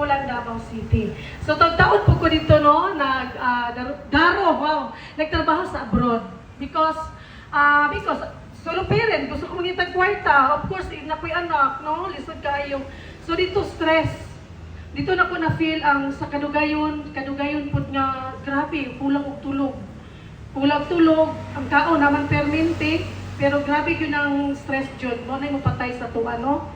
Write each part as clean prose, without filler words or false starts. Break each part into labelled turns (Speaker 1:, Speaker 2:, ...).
Speaker 1: Pulan, Davao City. So, taon po ko dito, no, nagtrabaho sa abroad. Because, solo parent, gusto ko mangitag kwarta. Of course, nakoy anak, no, lisod kayo. So, dito stress. Dito na ko na-feel ang sa kadugayon po nga, grabe, kulang og tulog. Kulang tulog, ang kao naman permente, pero grabe yun ang stress dyan, no, na yung patay sa tuwa, no?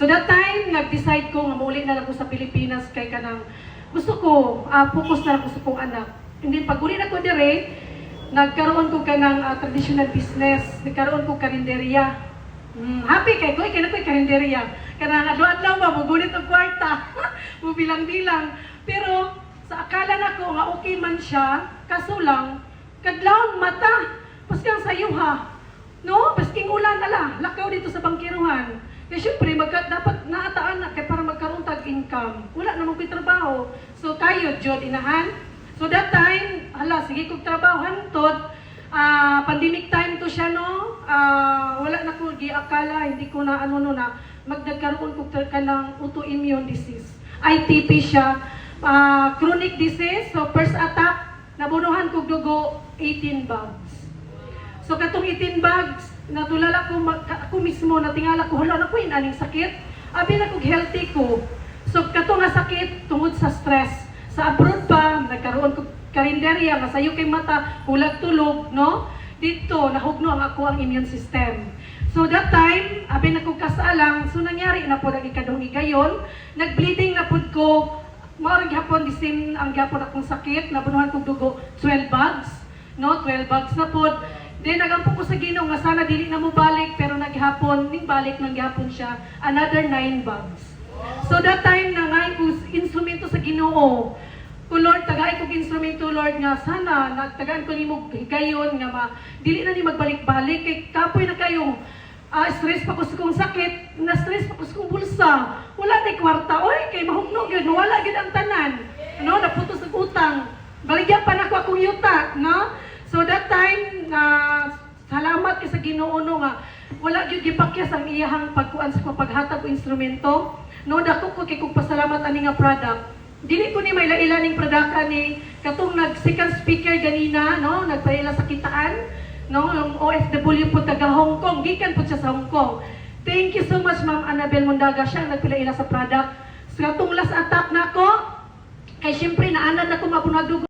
Speaker 1: So that time, nag-decide ko nga mauli na lang ko sa Pilipinas kay kanang gusto ko, focus na lang ko sa kong anak. Hindi, pag uli na ko dire, nagkaroon ko kanang traditional business, nagkaroon ko karinderya. Happy kay ko, kaya na ko'y karinderya. Kanang aduan lang ba, magunit ang kwarta, mubilang-bilang. Pero sa akala na ko nga okay man siya, kaso lang, kadlawang mata, paskang sayuha. No? Pasking ulan ala, lakaw dito sa bangkiruhan. Kaya syempre, dapat naataan na para magkaroon tag-income. Wala namang ko'y trabaho. So, kayo, Jod, inahan. So, that time, sige kong trabaho, hantod. Pandemic time to siya, no? Wala na ko giakala, hindi ko na, magdagkaroon ko ka ng autoimmune disease. ITP siya. Chronic disease, so first attack, nabunuhan ko dugo, 18 bags. So, katong 18 bags, natulala ko, ako mismo, natingala ko, hala na ko, aning sakit. Abi na kong healthy ko. So, katong nga sakit, tungod sa stress. Sa abroad pa, nagkaroon ko karinderya, masayo kay mata, kulag tulog, no? Dito, nahugno ang ako ang immune system. So, that time, abi na kong kasalang, so nangyari na po, nag-ikadong igayon, nag-bleeding na po ko, maraming hapon, disim ang gapon akong sakit, nabunuhan kong dugo, 12 bags, no? 12 bags na po. Then, nagampo ko sa Ginoo nga sana dili na mo balik, pero naghapon, ning balik nang gapon siya, another 9 bags. So, that time na nga, instrumento sa Ginoo. Kung Lord, tagay kong instrumento, Lord, nga sana, nagtagaan ko ni mo higayon, nga dili na ni magbalik-balik, kay kapoy na kayo, stress pa ko sa kong sakit, na-stress pa ko sa kong bulsa, wala na kwarta, oy, kay mahugnog yun, wala yun ang tanan, no, naputos ang utang, baligyan pa na ko akong yuta, no? So that time, salamat kay sa Ginoo no nga, wala yun gipakyas ang iyahang pagkuan sa paghatag o instrumento, no, dako ko kay kong pasalamat ani nga product. Dili ko ni may laila ning product ni katong second speaker ganina, no, nagpaila sa kitaan, no, yung OFW po taga Hong Kong, gikan po siya sa Hong Kong. Thank you so much Ma'am Annabel Mundaga, siya nagpila sa product. So katong last attack nako, kay syempre naanad na ko mabunadugo